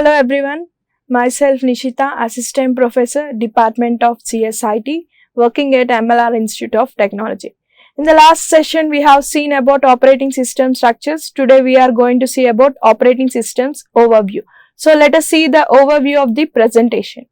Hello everyone, myself Nishitha, Assistant Professor, Department of CSIT, working at MLR Institute of Technology. In the last session, we have seen about operating system structures. Today we are going to see about operating systems overview. So let us see the overview of the presentation.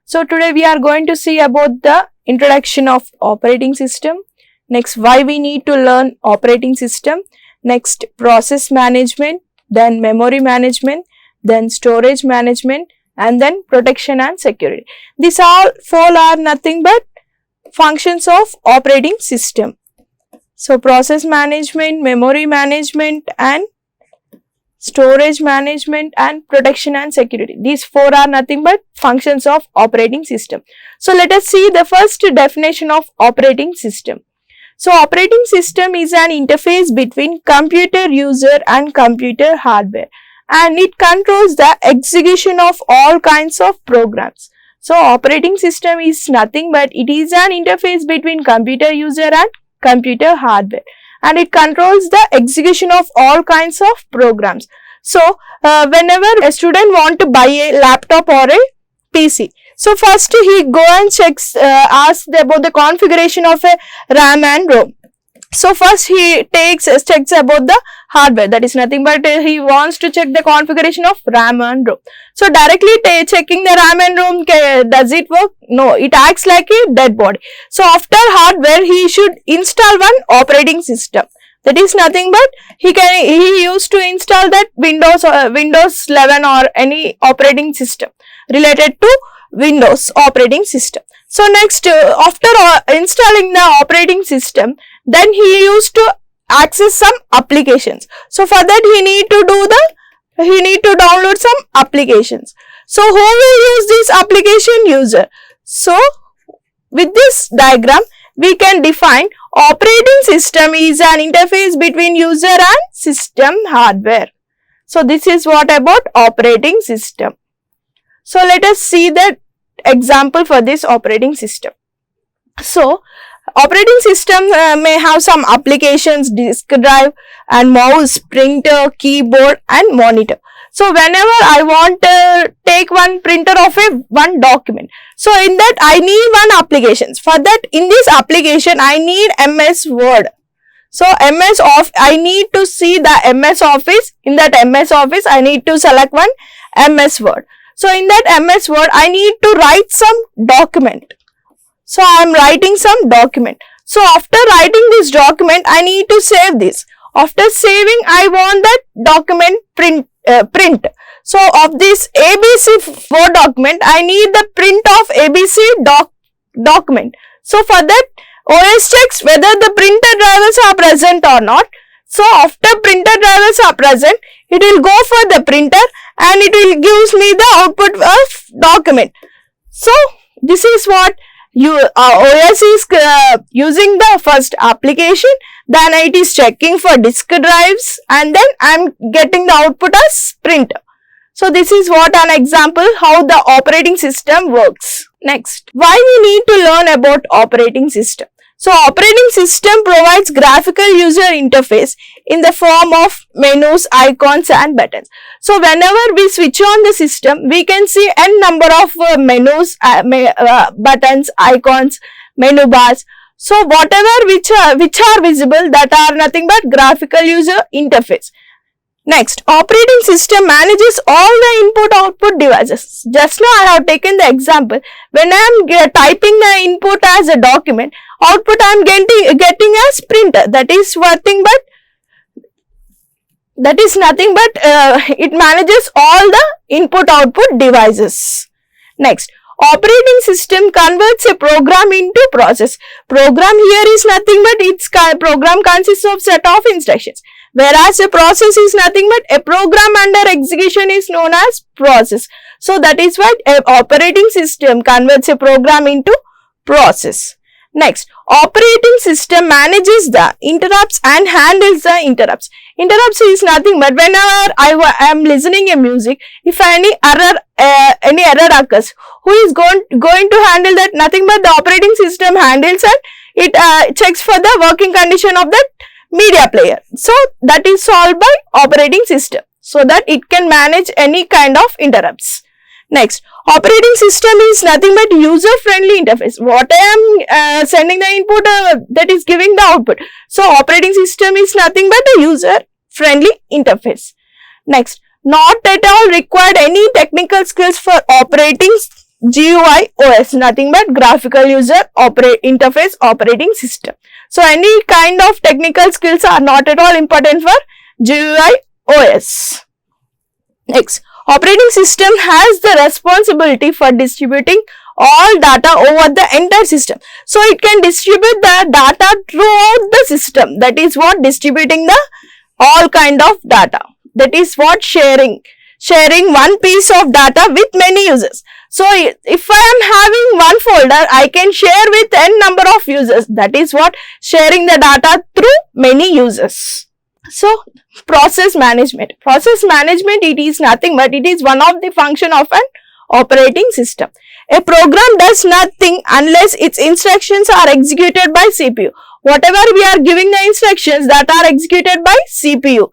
So today we are going to see about the introduction of operating system, next why we need to learn operating system, next process management, then memory management, then storage management, and then protection and security. These all four are nothing but functions of operating system. So process management, memory management, and storage management, and protection and security. These four are nothing but functions of operating system. So let us see the first definition of operating system. So operating system is an interface between computer user and computer hardware, and it controls the execution of all kinds of programs. So operating system is nothing but it is an interface between computer user and computer hardware, and it controls the execution of all kinds of programs. So whenever a student want to buy a laptop or a PC, so first he go and checks, asks about the configuration of a RAM and ROM. So first he checks about the hardware, that is nothing but he wants to check the configuration of RAM and ROM. So directly checking the RAM and ROM, does it work? No, it acts like a dead body. So after hardware, he should install one operating system. That is nothing but he used to install that Windows 11 or any operating system related to Windows operating system. So next, after installing the operating system, then he used to access some applications. So for that he need to download some applications. So who will use this application? User. So with this diagram we can define operating system is an interface between user and system hardware. So this is what about operating system. So let us see the example for this operating system. So operating system may have some applications, disk drive and mouse, printer, keyboard and monitor. So whenever I want to take one printer of one document, so in that I need one application. For that, in this application I need MS Word. So I need to see the MS Office. In that MS Office I need to select one MS Word. So in that MS Word I need to write some document. So I am writing some document. So after writing this document, I need to save this. After saving, I want that document print. So of this ABC Word document, I need the print of ABC document. So for that, OS checks whether the printer drivers are present or not. So after printer drivers are present, it will go for the printer and it will gives me the output of document. So this is what OS is using the first application, then it is checking for disk drives, and then I am getting the output as printer. So this is what an example how the operating system works. Next, why we need to learn about operating system. So operating system provides graphical user interface in the form of menus, icons and buttons. So whenever we switch on the system, we can see n number of menus, buttons, icons, menu bars. So whatever which are visible, that are nothing but graphical user interface. Next, operating system manages all the input-output devices. Just now I have taken the example. When I am typing the input as a document, output I am getting as printer. That is nothing but it manages all the input-output devices. Next, operating system converts a program into process. Program here is nothing but its program consists of set of instructions, whereas a process is nothing but a program under execution is known as process. So that is why operating system converts a program into process. Next, operating system manages the interrupts and handles the interrupts. Interrupts is nothing but whenever I am listening a music, if any error occurs, who is going to handle that? Nothing but the operating system handles and it checks for the working condition of that media player. So that is solved by operating system. so that it can manage any kind of interrupts. Next, operating system is nothing but user-friendly interface. What I am sending the input, that is giving the output. So, operating system is nothing but a user-friendly interface. Next, not at all required any technical skills for operating GUI OS, nothing but graphical user interface operating system. So, any kind of technical skills are not at all important for GUI OS. Next, operating system has the responsibility for distributing all data over the entire system. So, it can distribute the data throughout the system. That is what distributing the all kind of data. That is what sharing one piece of data with many users. So, if I am having one folder, I can share with n number of users. That is what sharing the data through many users. So, process management. Process management, it is nothing but it is one of the function of an operating system. A program does nothing unless its instructions are executed by CPU. Whatever we are giving the instructions that are executed by CPU.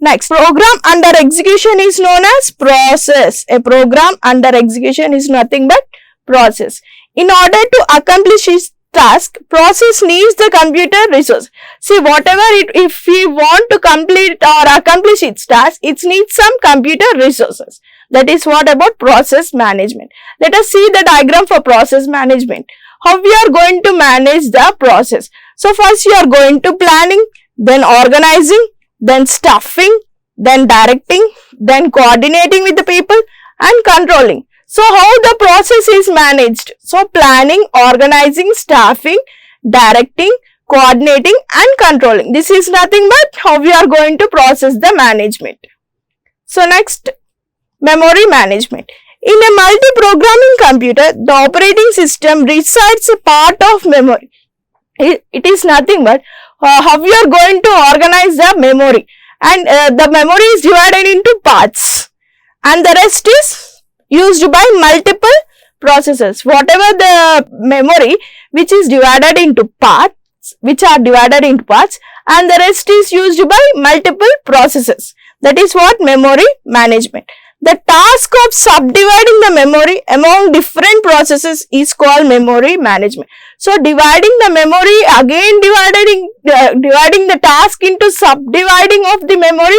Next, program under execution is known as process. A program under execution is nothing but process. In order to accomplish its task, process needs the computer resource. See, whatever if we want to complete or accomplish its task, it needs some computer resources. That is what about process management. Let us see the diagram for process management. How we are going to manage the process. So, first you are going to planning, then organizing, then staffing, then directing, then coordinating with the people and controlling. So, how the process is managed? So, planning, organizing, staffing, directing, coordinating and controlling. This is nothing but how we are going to process the management. So, next, memory management. In a multi-programming computer, the operating system resides a part of memory. It is nothing but how we are going to organize the memory, and the memory is divided into parts and the rest is used by multiple processes. Whatever the memory which is divided into parts, and the rest is used by multiple processes. That is what memory management. The task of subdividing the memory among different processes is called memory management. So, dividing the memory, again dividing the task into subdividing of the memory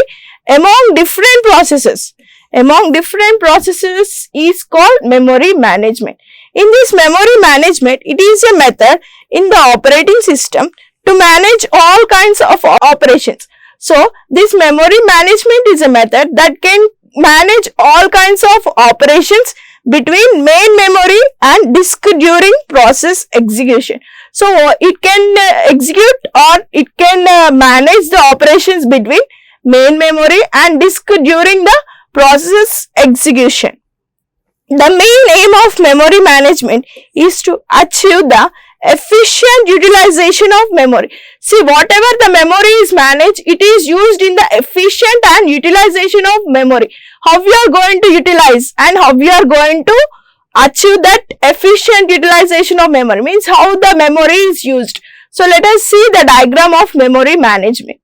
among different processes. Among different processes is called memory management. In this memory management, it is a method in the operating system to manage all kinds of operations. So, this memory management is a method that can manage all kinds of operations between main memory and disk during process execution. So, it can execute or it can manage the operations between main memory and disk during the process execution. The main aim of memory management is to achieve the efficient utilization of memory. See, whatever the memory is managed, it is used in the efficient and utilization of memory. How we are going to utilize and how we are going to achieve that efficient utilization of memory means how the memory is used. So, let us see the diagram of memory management.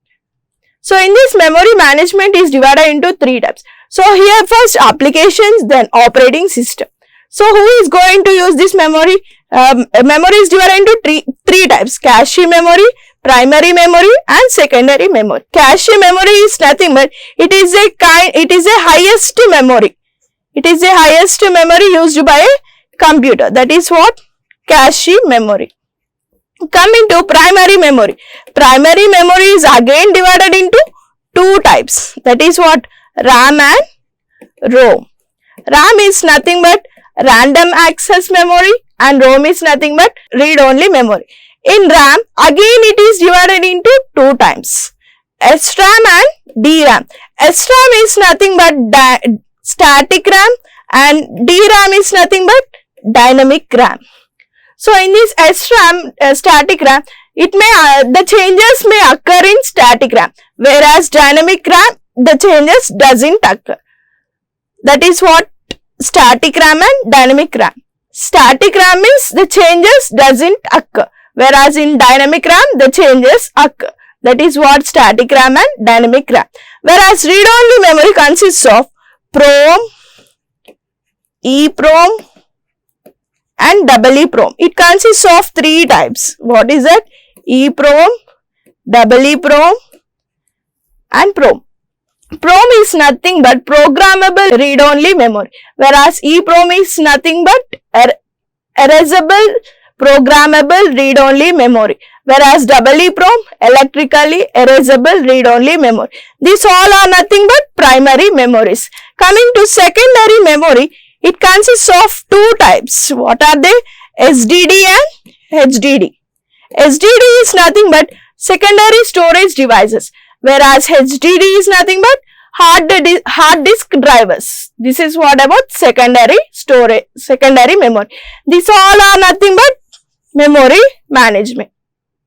So, in this memory management is divided into three types. So, here first applications, then operating system. So, who is going to use this memory? Memory is divided into three types: cache memory, primary memory and secondary memory. Cache memory is nothing but it is a highest memory. It is a highest memory used by a computer. That is what cache memory. Coming to primary memory. Primary memory is again divided into two types. That is what RAM and ROM. RAM is nothing but random access memory and ROM is nothing but read-only memory. In RAM, again it is divided into two times, SRAM and DRAM. SRAM is nothing but static RAM and DRAM is nothing but dynamic RAM. So, in this SRAM, static RAM, the changes may occur in static RAM, whereas dynamic RAM, the changes doesn't occur. That is what static RAM and dynamic RAM. Static RAM means the changes doesn't occur, whereas in dynamic RAM the changes occur. That is what static RAM and dynamic RAM. Whereas read-only memory consists of PROM, EEPROM and EEPROM. It consists of 3 types. What is that? EEPROM, EEPROM and PROM. PROM is nothing but programmable read-only memory, whereas EEPROM is nothing but erasable programmable read-only memory, whereas EEPROM electrically erasable read-only memory. These all are nothing but primary memories. Coming to secondary memory, it consists of 2 types. What are they? SDD and HDD. SDD is nothing but secondary storage devices, whereas HDD is nothing but hard disk drivers. This is what about secondary storage, secondary memory. These all are nothing but memory management.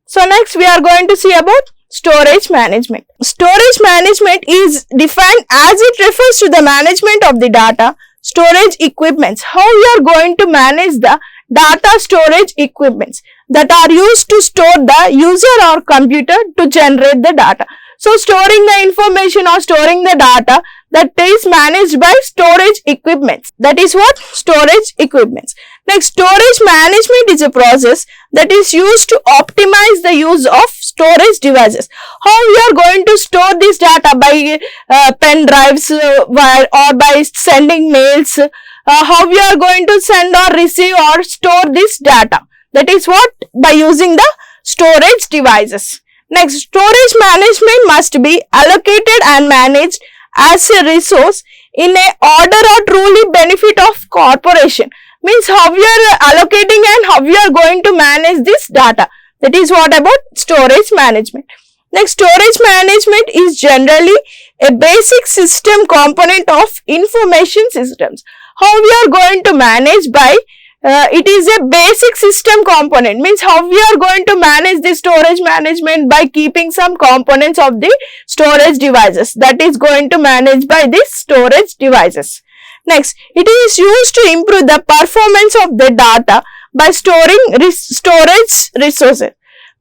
So next we are going to see about storage management. Storage management is defined as it refers to the management of the data storage equipments. How we are going to manage the data storage equipments that are used to store the user or computer to generate the data. So storing the information or storing the data that is managed by storage equipments. That is what? Storage equipments. Next, storage management is a process that is used to optimize the use of storage devices. How we are going to store this data? By pen drives or by sending mails. How we are going to send or receive or store this data? That is what? By using the storage devices. Next, storage management must be allocated and managed as a resource in a order or truly benefit of corporation. Means how we are allocating and how we are going to manage this data. That is what about storage management. Next, storage management is generally a basic system component of information systems. How we are going to manage by it is a basic system component, means how we are going to manage the storage management by keeping some components of the storage devices, that is going to manage by these storage devices. Next, it is used to improve the performance of the data by storing storage resources.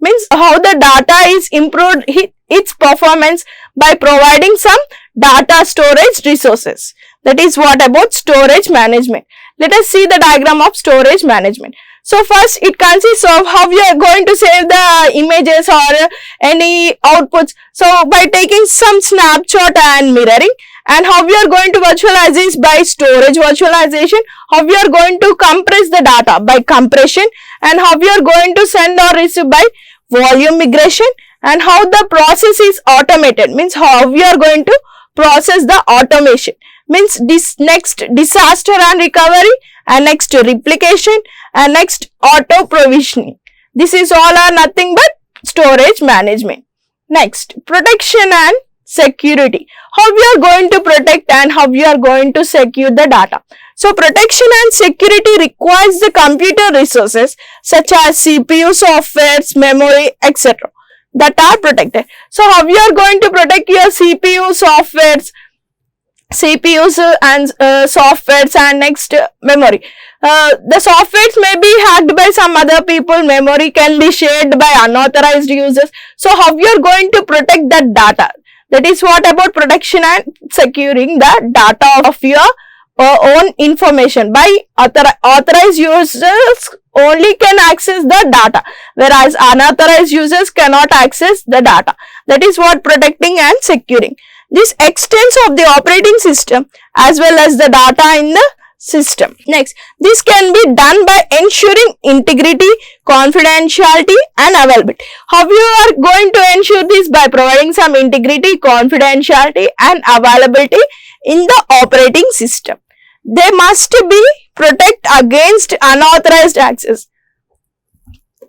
Means how the data is improved its performance by providing some data storage resources. That is what about storage management. Let us see the diagram of storage management. So first it consists of how we are going to save the images or any outputs. So by taking some snapshot and mirroring, and how we are going to virtualize this by storage virtualization, how we are going to compress the data by compression, and how we are going to send or receive by volume migration, and how the process is automated, means how we are going to process the automation. Means this next disaster and recovery, and next replication, and next auto provisioning. This is all are nothing but storage management. Next, protection and security. How we are going to protect and how we are going to secure the data. So protection and security requires the computer resources such as CPU, softwares, memory, etc. that are protected. So how we are going to protect your CPU, softwares, CPUs and softwares, and next memory. The softwares may be hacked by some other people, memory can be shared by unauthorized users. So how you are going to protect that data? That is what about protection and securing the data of your own information. By authorized users only can access the data, whereas unauthorized users cannot access the data. That is what protecting and securing. This extends of the operating system as well as the data in the system. Next, this can be done by ensuring integrity, confidentiality and availability. How you are going to ensure this? By providing some integrity, confidentiality and availability in the operating system. They must be protect against unauthorized access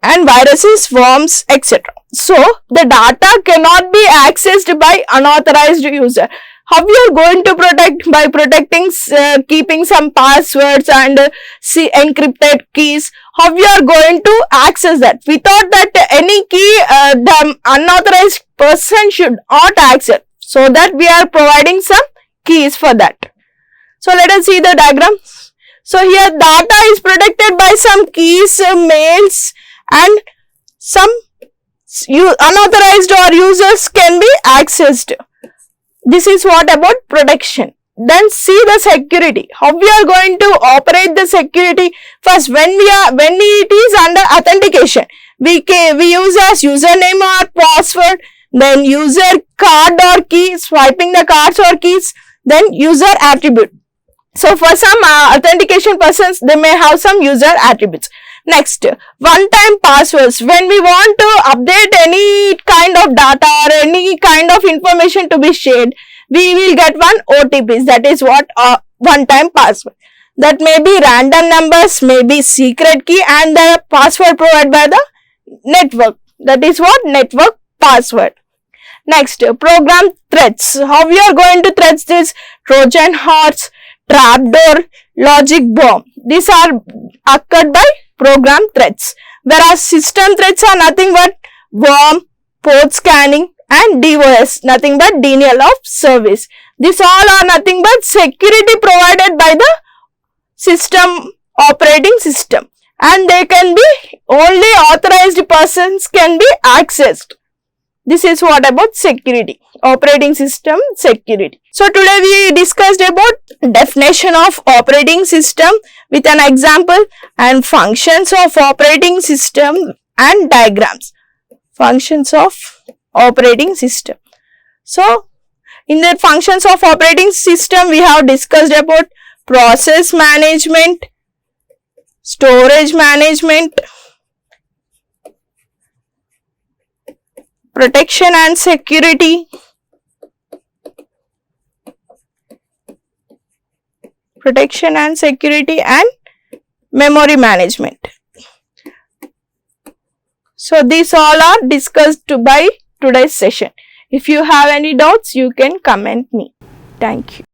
and viruses, worms, etc. So, the data cannot be accessed by unauthorized user. How we are going to protect? By protecting, keeping some passwords and encrypted keys. How we are going to access that? Without that, any key the unauthorized person should not access. So that we are providing some keys for that. So let us see the diagram. So here data is protected by some keys, mails, and some unauthorized or users can be accessed. This is what about protection. Then see the security. How we are going to operate the security? First, when it is under authentication, we use as username or password, then user card or key, swiping the cards or keys, then user attribute. So for some authentication persons, they may have some user attributes. Next, one-time passwords. When we want to update any kind of data or any kind of information to be shared, we will get one OTP. That is what one-time password. That may be random numbers, may be secret key, and the password provided by the network. That is what network password. Next, program threats. How we are going to threats this? Trojan horse, trapdoor, logic bomb. These are occurred by program threats. Whereas system threats are nothing but worm, port scanning, and DOS, nothing but denial of service. These all are nothing but security provided by the system operating system, and they can be only authorized persons can be accessed. This is what about security, operating system security. So today we discussed about definition of operating system with an example and functions of operating system and diagrams. Functions of operating system. So in the functions of operating system, we have discussed about process management, storage management, protection and security, and memory management. So these all are discussed by today's session. If you have any doubts, you can comment me. Thank you.